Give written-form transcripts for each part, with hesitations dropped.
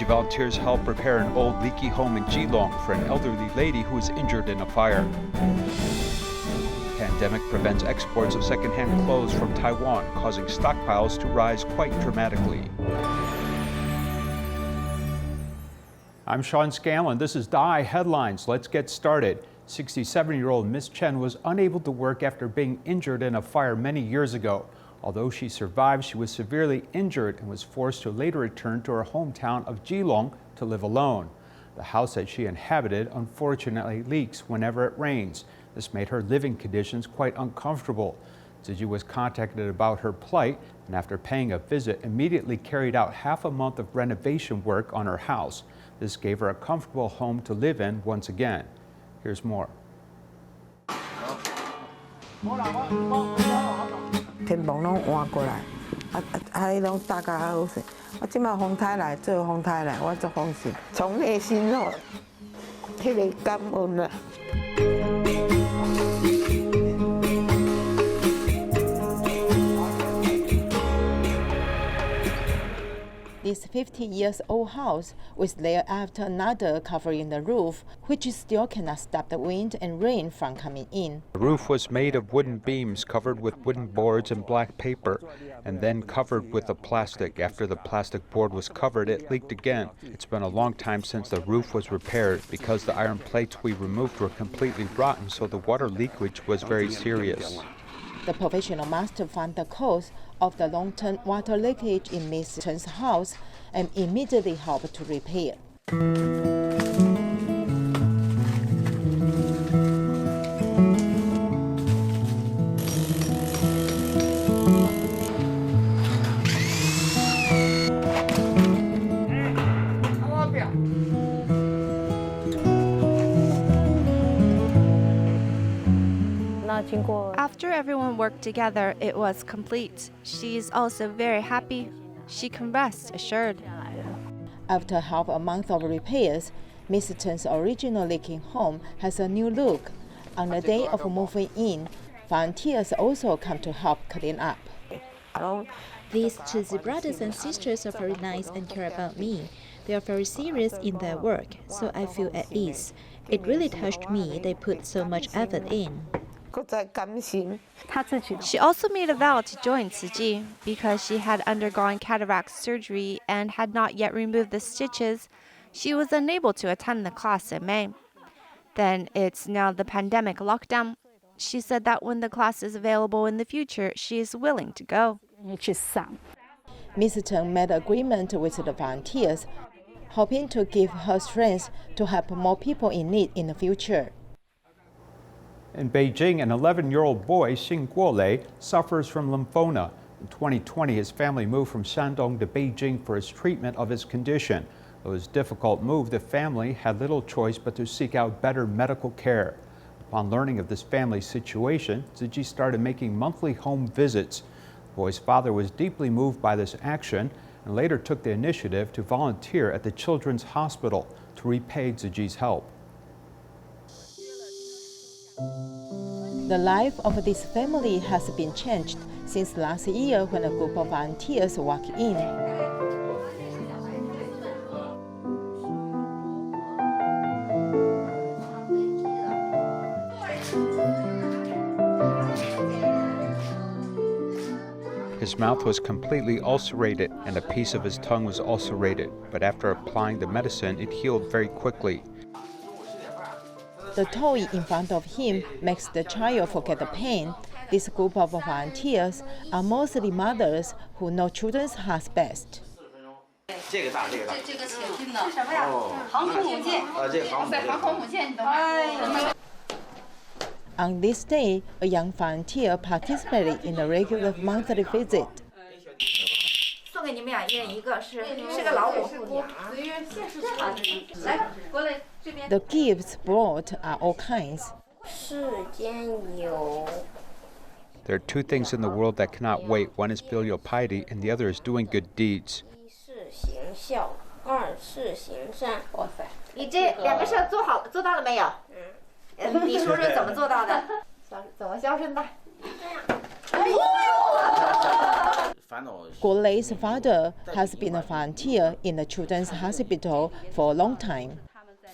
Tzu Chi volunteers help repair an old leaky home in Geelong for an elderly lady who was injured in a fire. Pandemic prevents exports of secondhand clothes from Taiwan, causing stockpiles to rise quite dramatically. I'm Sean Scanlon. This is DAI Headlines. Let's get started. 67-year-old Miss Chen was unable to work after being injured in a fire many years ago. Although she survived, she was severely injured and was forced to later return to her hometown of Geelong to live alone. The house that she inhabited unfortunately leaks whenever it rains. This made her living conditions quite uncomfortable. Tzu Chi was contacted about her plight, and after paying a visit, immediately carried out half a month of renovation work on her house. This gave her a comfortable home to live in once again. Here's more. 天棚拢换过来，迄拢大家好势。我即马风台来做风台来，我做放心，从内心哦，迄个感恩啦。This 50-year-old house was there after another covering the roof, which still cannot stop the wind and rain from coming in. The roof was made of wooden beams covered with wooden boards and black paper, and then covered with a plastic. After the plastic board was covered, it leaked again. It's been a long time since the roof was repaired because the iron plates we removed were completely rotten, so the water leakage was very serious. The professional master found the cause of the long-term water leakage in Miss Chen's house and immediately helped to repair. After everyone worked together, it was complete. She's also very happy. She can rest assured. After half a month of repairs, Miss Chen's original leaking home has a new look. On the day of moving in, volunteers also come to help clean up. These Tzu Chi brothers and sisters are very nice and care about me. They are very serious in their work, so I feel at ease. It really touched me. They put so much effort in. She also made a vow to join Tzu Chi because she had undergone cataract surgery and had not yet removed the stitches. She was unable to attend the class in May. Then it's now the pandemic lockdown. She said that when the class is available in the future, she is willing to go. Miss Chen made agreement with the volunteers, hoping to give her strength to help more people in need in the future. In Beijing, an 11-year-old boy, Xing Guolei, suffers from lymphoma. In 2020, his family moved from Shandong to Beijing for his treatment of his condition. It was a difficult move. The family had little choice but to seek out better medical care. Upon learning of this family's situation, Tzu Chi started making monthly home visits. The boy's father was deeply moved by this action and later took the initiative to volunteer at the Children's Hospital to repay Tzu Chi's help. The life of this family has been changed since last year when a group of volunteers walked in. His mouth was completely ulcerated and a piece of his tongue was ulcerated, but after applying the medicine, it healed very quickly. The toy in front of him makes the child forget the pain. This group of volunteers are mostly mothers who know children's hearts best. On this day, a young volunteer participated in a regular monthly visit. The gifts brought are all kinds. There are two things in the world that cannot wait. One is filial piety and the other is doing good deeds. 你这两个事儿做到了没有？你说说怎么做到的？怎么孝顺的？ Guo Lei's father has been a volunteer in the children's hospital for a long time.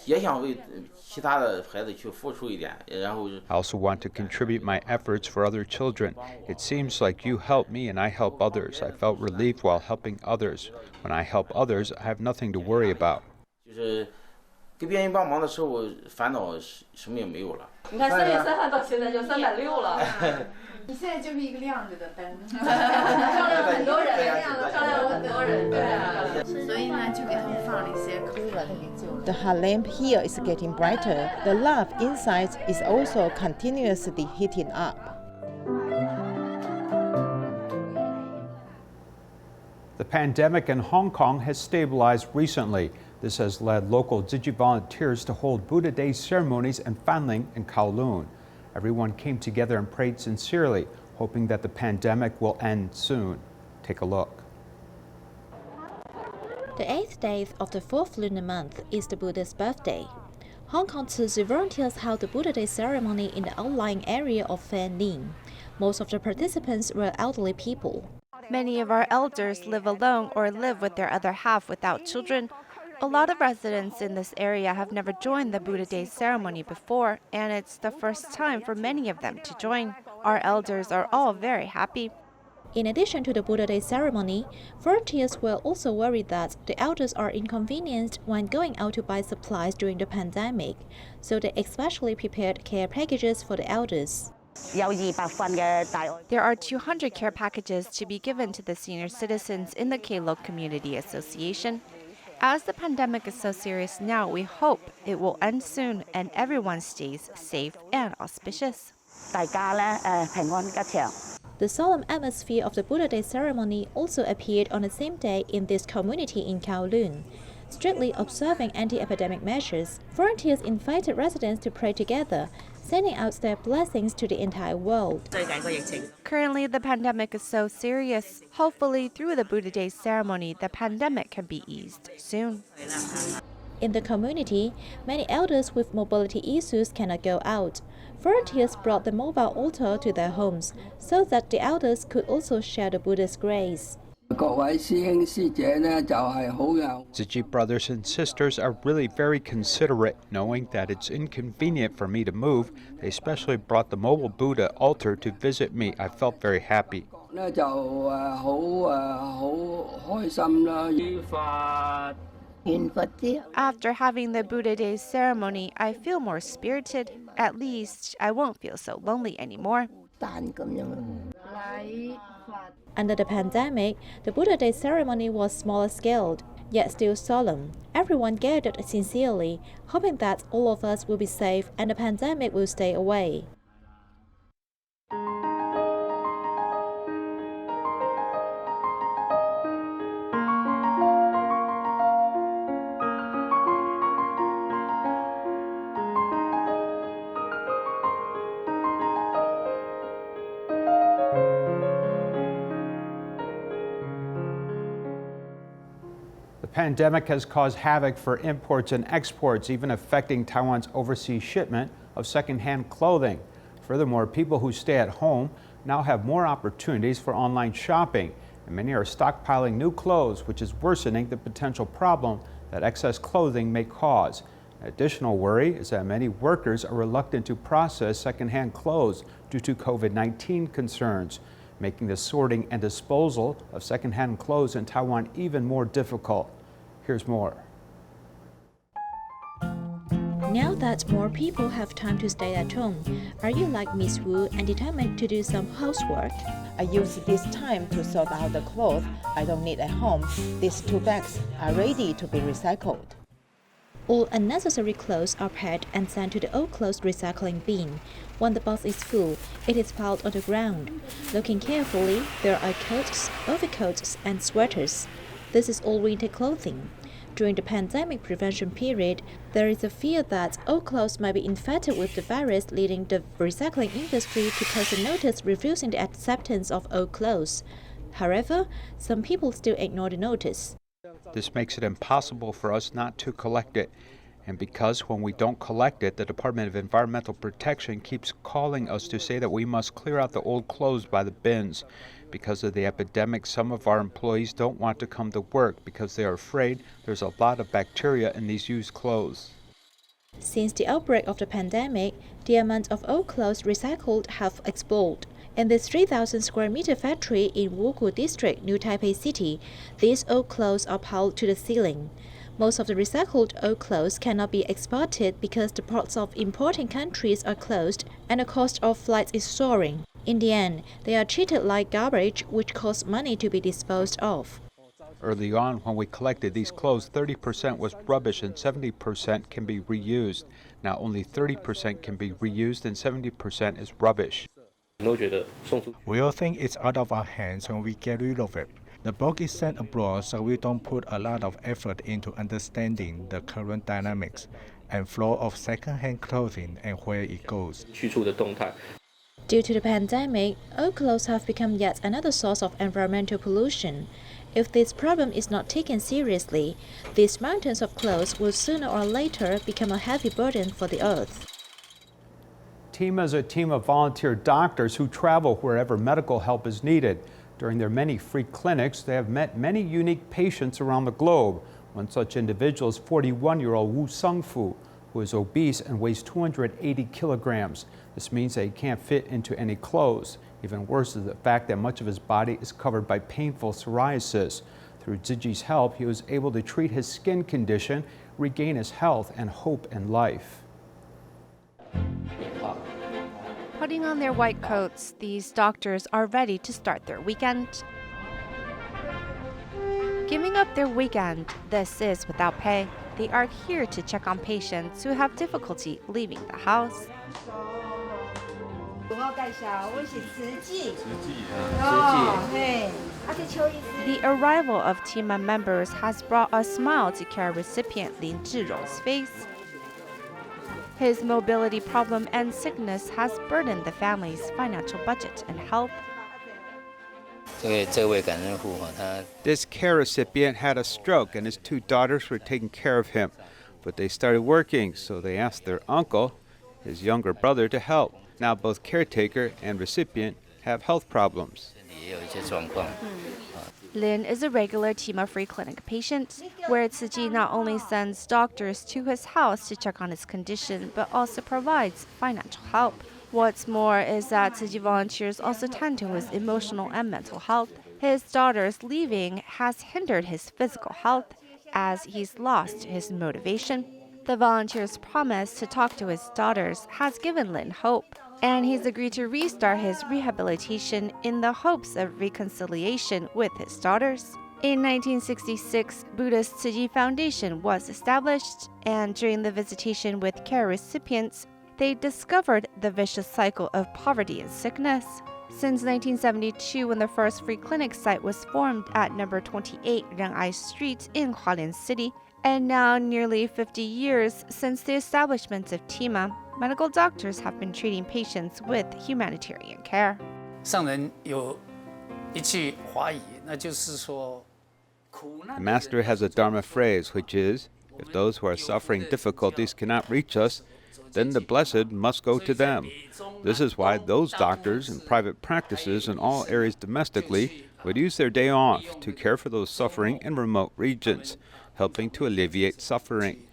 也想为其他的孩子去付出一点，然后 I also want to contribute my efforts for other children. It seems like you help me and I help others. I felt relieved while helping others. When I help others, I have nothing to worry about. 就是给别人帮忙的时候，烦恼什么也没有了。你看3月3号到现在就360了。你现在就是一个亮着的灯，照亮了很多人，照亮了很多人，对啊。所以呢，就给他们放了一些歌。The hot lamp here is getting brighter. The love inside is also continuously heating up. The pandemic in Hong Kong has stabilized recently. This has led local Tzu Chi volunteers to hold Buddha Day ceremonies in Fanling and Kowloon. Everyone came together and prayed sincerely, hoping that the pandemic will end soon. Take a look. The 8th day of the 4th lunar month is the Buddha's birthday. Hong Kong Tzu Chi volunteers held the Buddha Day ceremony in the outlying area of Fanling. Most of the participants were elderly people. Many of our elders live alone or live with their other half without children. A lot of residents in this area have never joined the Buddha Day ceremony before, and it's the first time for many of them to join. Our elders are all very happy. In addition to the Buddha Day ceremony, volunteers were also worried that the elders are inconvenienced when going out to buy supplies during the pandemic, so they especially prepared care packages for the elders. There are 200 care packages to be given to the senior citizens in the K-Lok Community Association. As the pandemic is so serious now, we hope it will end soon and everyone stays safe and auspicious. The solemn atmosphere of the Buddha Day ceremony also appeared on the same day in this community in Kowloon. Strictly observing anti-epidemic measures, volunteers invited residents to pray together, sending out their blessings to the entire world. Currently, the pandemic is so serious. Hopefully, through the Buddha Day ceremony, the pandemic can be eased soon. In the community, many elders with mobility issues cannot go out. Volunteers brought the mobile altar to their homes so that the elders could also share the Buddha's grace. Tzu Chi brothers and sisters are really very considerate. Knowing that it's inconvenient for me to move, they especially brought the mobile Buddha altar to visit me. I felt very happy. After having the Buddha Day ceremony, I feel more spirited. At least, I won't feel so lonely anymore. Under the pandemic, the Buddha Day ceremony was smaller scaled, yet still solemn. Everyone gathered sincerely, hoping that all of us will be safe and the pandemic will stay away. The pandemic has caused havoc for imports and exports, even affecting Taiwan's overseas shipment of secondhand clothing. Furthermore, people who stay at home now have more opportunities for online shopping, and many are stockpiling new clothes, which is worsening the potential problem that excess clothing may cause. An additional worry is that many workers are reluctant to process secondhand clothes due to COVID-19 concerns, making the sorting and disposal of secondhand clothes in Taiwan even more difficult. Here's more. Now that more people have time to stay at home, are you like Miss Wu and determined to do some housework? I use this time to sort out the clothes I don't need at home. These 2 bags are ready to be recycled. All unnecessary clothes are packed and sent to the old clothes recycling bin. When the box is full, it is piled on the ground. Looking carefully, there are coats, overcoats, and sweaters. This is all winter clothing. During the pandemic prevention period, there is a fear that old clothes might be infected with the virus, leading the recycling industry to post a notice refusing the acceptance of old clothes. However, some people still ignore the notice. This makes it impossible for us not to collect it. And because when we don't collect it, the Department of Environmental Protection keeps calling us to say that we must clear out the old clothes by the bins. Because of the epidemic, some of our employees don't want to come to work because they are afraid there's a lot of bacteria in these used clothes. Since the outbreak of the pandemic, the amount of old clothes recycled have exploded. In this 3,000 square meter factory in Wugu District, New Taipei City, these old clothes are piled to the ceiling. Most of the recycled old clothes cannot be exported because the ports of importing countries are closed and the cost of flights is soaring. In the end, they are treated like garbage, which costs money to be disposed of. Early on, when we collected these clothes, 30% was rubbish and 70% can be reused. Now only 30% can be reused and 70% is rubbish. We all think it's out of our hands when we get rid of it. The bulk is sent abroad, so we don't put a lot of effort into understanding the current dynamics and flow of second-hand clothing and where it goes. Due to the pandemic, old clothes have become yet another source of environmental pollution. If this problem is not taken seriously, these mountains of clothes will sooner or later become a heavy burden for the earth. TEMA is a team of volunteer doctors who travel wherever medical help is needed. During their many free clinics, they have met many unique patients around the globe. One such individual is 41-year-old Wu Sungfu, who is obese and weighs 280 kilograms. This means that he can't fit into any clothes. Even worse is the fact that much of his body is covered by painful psoriasis. Through Tzu Chi's help, he was able to treat his skin condition, regain his health, and hope in life. Putting on their white coats, these doctors are ready to start their weekend. Giving up their weekend, this is without pay. They are here to check on patients who have difficulty leaving the house. The arrival of TEMA members has brought a smile to care recipient Lin Zhirong's face. His mobility problem and sickness has burdened the family's financial budget and health. This care recipient had a stroke and his two daughters were taking care of him. But they started working, so they asked their uncle, his younger brother, to help. Now both caretaker and recipient have health problems. Lin is a regular TEMA free clinic patient, where Tzu Chi not only sends doctors to his house to check on his condition, but also provides financial help. What's more is that Tzu Chi volunteers also tend to his emotional and mental health. His daughter's leaving has hindered his physical health, as he's lost his motivation. The volunteer's promise to talk to his daughters has given Lin hope, and he's agreed to restart his rehabilitation in the hopes of reconciliation with his daughters. In 1966, Buddhist Tzu Chi Foundation was established, and during the visitation with care recipients, they discovered the vicious cycle of poverty and sickness. Since 1972, when the first free clinic site was formed at number 28 Ren'ai Street in Hualien City, and now nearly 50 years since the establishment of TEMA, medical doctors have been treating patients with humanitarian care. The Master has a Dharma phrase, which is, if those who are suffering difficulties cannot reach us, then the blessed must go to them. This is why those doctors in private practices in all areas domestically would use their day off to care for those suffering in remote regions, helping to alleviate suffering.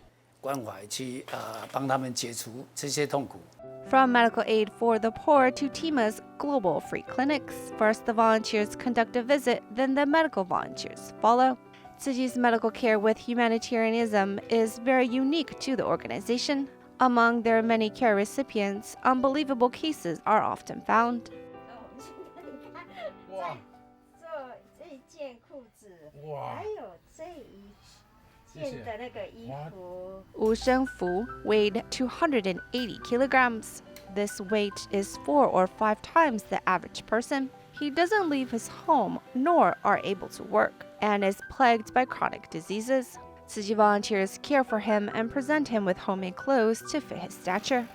From medical aid for the poor to TEMA's global free clinics, first the volunteers conduct a visit, then the medical volunteers follow. Tzu Chi's medical care with humanitarianism is very unique to the organization. Among their many care recipients, unbelievable cases are often found. Wu Shengfu weighed 280 kilograms. This weight is 4 or 5 times the average person. He doesn't leave his home nor are able to work, and is plagued by chronic diseases. Tzu Chi volunteers care for him and present him with homemade clothes to fit his stature.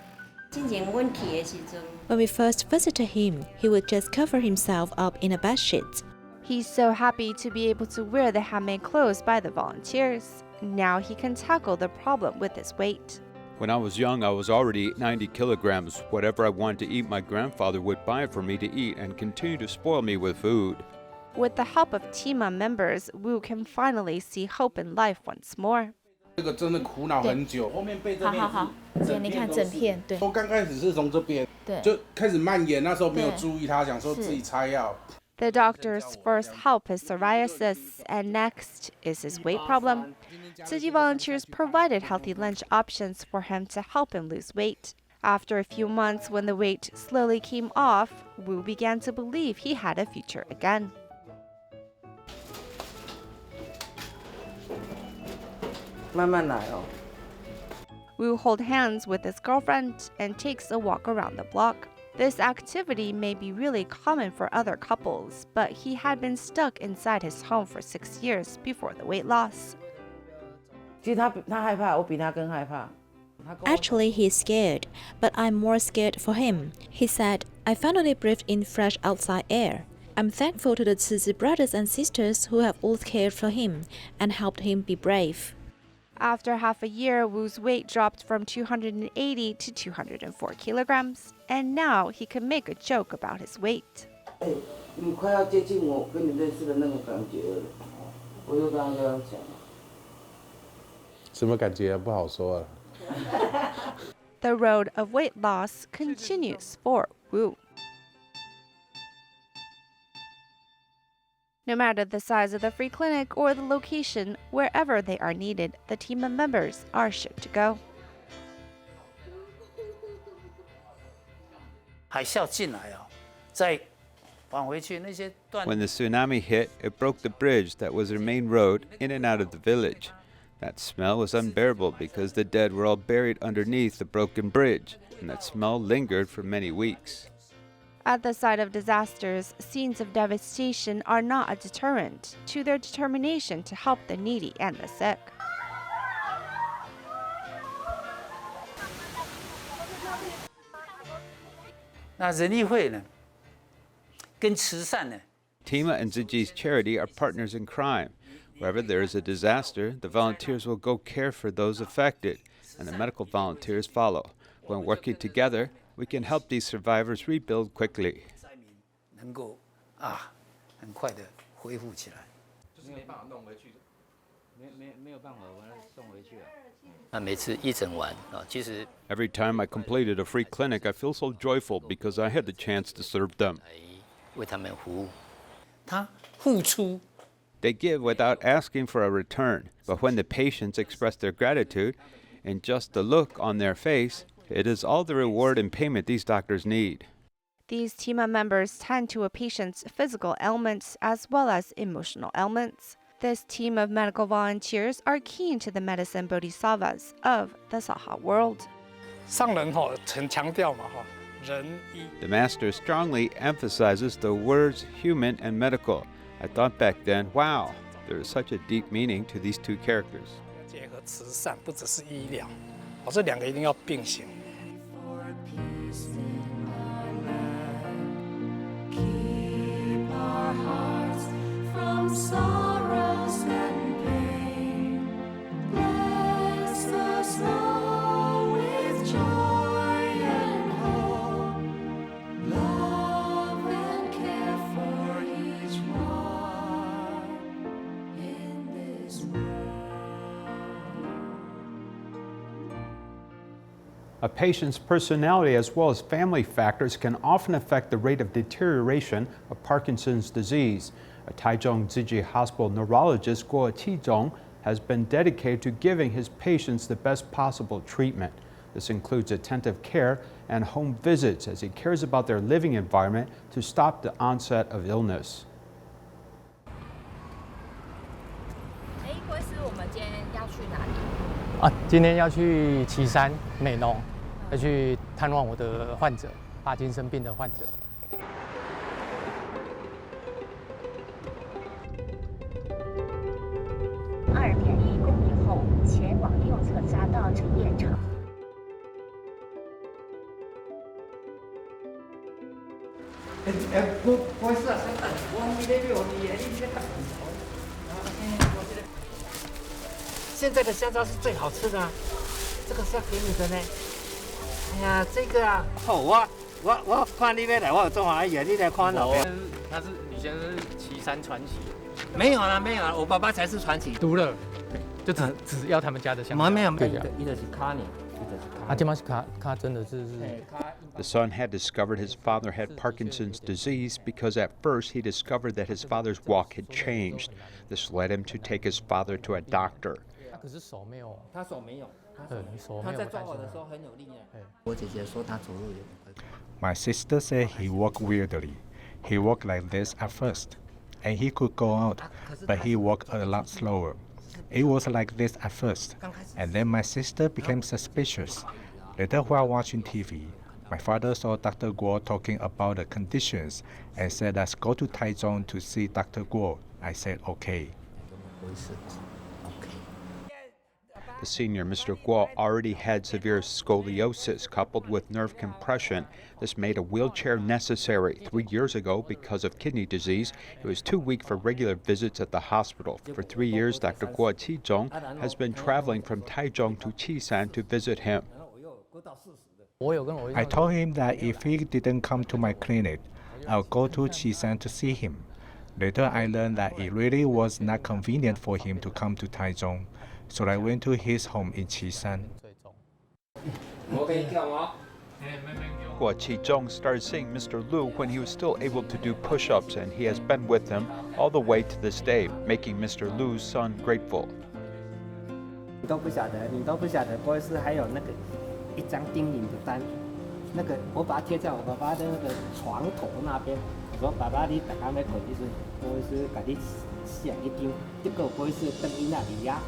When we first visited him, he would just cover himself up in a bedsheet. He's so happy to be able to wear the handmade clothes by the volunteers. Now he can tackle the problem with his weight. When I was young, I was already 90 kilograms. Whatever I wanted to eat, my grandfather would buy it for me to eat and continue to spoil me with food. With the help of Tima members, Wu can finally see hope in life once more. 这个真的苦恼很久，后面背这边好，姐你看整片，对。我刚开始是从这边，对，就开始蔓延，那时候没有注意它，想说自己擦药。 The doctor's first help is psoriasis, and next is his weight problem. Tzu Chi volunteers provided healthy lunch options for him to help him lose weight. After a few months, when the weight slowly came off, Wu began to believe he had a future again. 慢慢来哦。 Wu holds hands with his girlfriend and takes a walk around the block. This activity may be really common for other couples, but he had been stuck inside his home for 6 years before the weight loss. 其实他害怕，我比他更害怕。 Actually, he's scared, but I'm more scared for him. He said, I finally breathed in fresh outside air. I'm thankful to the Tzu Chi brothers and sisters who have always cared for him and helped him be brave. After half a year, Wu's weight dropped from 280 to 204 kilograms, and now he can make a joke about his weight. 你快要接近我跟你认识的那个感觉了，我就刚刚这样讲。什么感觉不好说啊。 The road of weight loss continues for Wu. No matter the size of the free clinic or the location, wherever they are needed, the team of members are sure to go. 海啸进来啊，再返回去那些断。 When the tsunami hit, it broke the bridge that was their main road in and out of the village. That smell was unbearable because the dead were all buried underneath the broken bridge, and that smell lingered for many weeks. At the site of disasters, scenes of devastation are not a deterrent to their determination to help the needy and the sick. 那仁义会呢，跟慈善呢？ Tima and Tzu Chi's charity are partners in crime. Wherever there is a disaster, the volunteers will go care for those affected, and the medical volunteers follow. When working together, we can help these survivors rebuild quickly. 能够很快的恢复起来。就是没办法弄回去，没有办法把它送回去啊。那每次一整完啊，其实 Every time I completed a free clinic, I feel so joyful because I had the chance to serve them. 为他们服务，他付出。 They give without asking for a return, but when the patients express their gratitude, in just the look on their face, it is all the reward and payment these doctors need. These TIMA members tend to a patient's physical ailments as well as emotional ailments. This team of medical volunteers are keen to the medicine bodhisattvas of the Saha world. 上人很强调嘛仁义。 The master strongly emphasizes the words human and medical. I thought back then, wow, there is such a deep meaning to these two characters. 结合慈善，不只是医疗，这两个一定要并行。 A patient's personality as well as family factors can often affect the rate of deterioration of Parkinson's disease. A Taiwan Tzu Chi hospital neurologist, Guo Qizhong, has been dedicated to giving his patients the best possible treatment. This includes attentive care and home visits as he cares about their living environment to stop the onset of illness. 郭医师，我们今天要去哪里？今天要去旗山美浓，要去探望我的患者，帕金森病的患者。2.1公里后，前往右侧匝道至燕城。郭医师啊，稍等，我还没得留你，你现在的香蕉是最好吃的啊，这个是要给你的呢。哎呀，这个啊，我看你要来，我有做好演，你来看老边。他是以前是岐山传奇，没有了，我爸爸才是传奇。读了，就只要他们家的香蕉。没有，伊就是卡呢。这嘛是卡真的是。The son had discovered his father had Parkinson's disease because at first he discovered that his father's walk had changed. This led him to take his father to a doctor. 可是手没有，他手没有，手他在抓我的时候很有力量。我姐姐说他走路有点怪怪。My sister said he walked weirdly. He walked like this at first, and he could go out, but he walked a lot slower. It was like this at first, and then my sister became suspicious. Later, while watching TV, my father saw Dr. Guo talking about the conditions and said, "Let's go to Taiwan to see Dr. Guo." I said, "Okay." The senior, Mr. Guo, already had severe scoliosis coupled with nerve compression. This made a wheelchair necessary. 3 years ago, because of kidney disease, he was too weak for regular visits at the hospital. For 3 years, Dr. Guo Qizhong has been traveling from Taichung to Qisan to visit him. I told him that if he didn't come to my clinic, I'll go to Qisan to see him. Later, I learned that it really was not convenient for him to come to Taichung, so I went to his home in Qisan. Guo Qizhong started seeing Mr. Lu when he was still able to do push-ups, and he has been with him all the way to this day, making Mr. Lu's son grateful. 你都不晓得，不会是还有那个一张叮咛的单，那个我把它贴在我爸爸的那个床头那边。我说爸爸，你大家要困的时候，不会是给你写一张，这个不会是等于那里呀。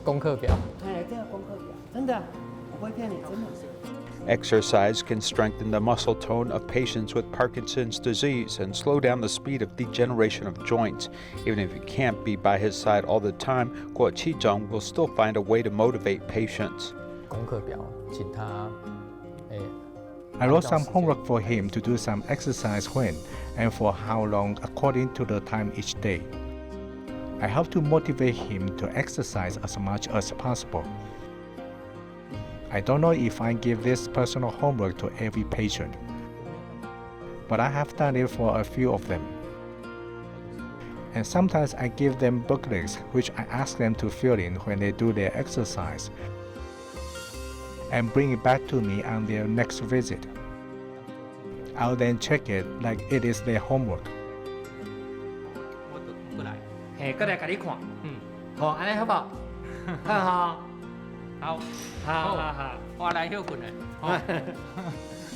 功课表。对，这个功课表，真的，我不会骗你，真的。Exercise can strengthen the muscle tone of patients with Parkinson's disease and slow down the speed of degeneration of joints. Even if he can't be by his side all the time, Guo Qizhong will still find a way to motivate patients. 功课表，请他，I wrote some homework for him to do some exercise when and for how long according to the time each day. I hope to motivate him to exercise as much as possible. I don't know if I give this personal homework to every patient, but I have done it for a few of them. And sometimes I give them booklets which I ask them to fill in when they do their exercise and bring it back to me on their next visit. I'll then check it like it is their homework. 过来给你看，好，安尼好不好？看哈，好，我来休困了。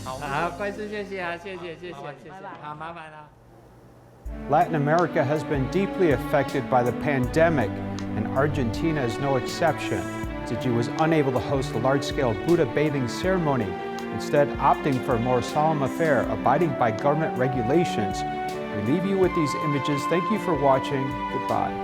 好，乖师，谢谢啊，谢谢，好，麻烦了。Latin America has been deeply affected by the pandemic, and Argentina is no exception. Tzu Chi was unable to host a large-scale Buddha bathing ceremony, instead opting for a more solemn affair, abiding by government regulations. We leave you with these images. Thank you for watching. Goodbye.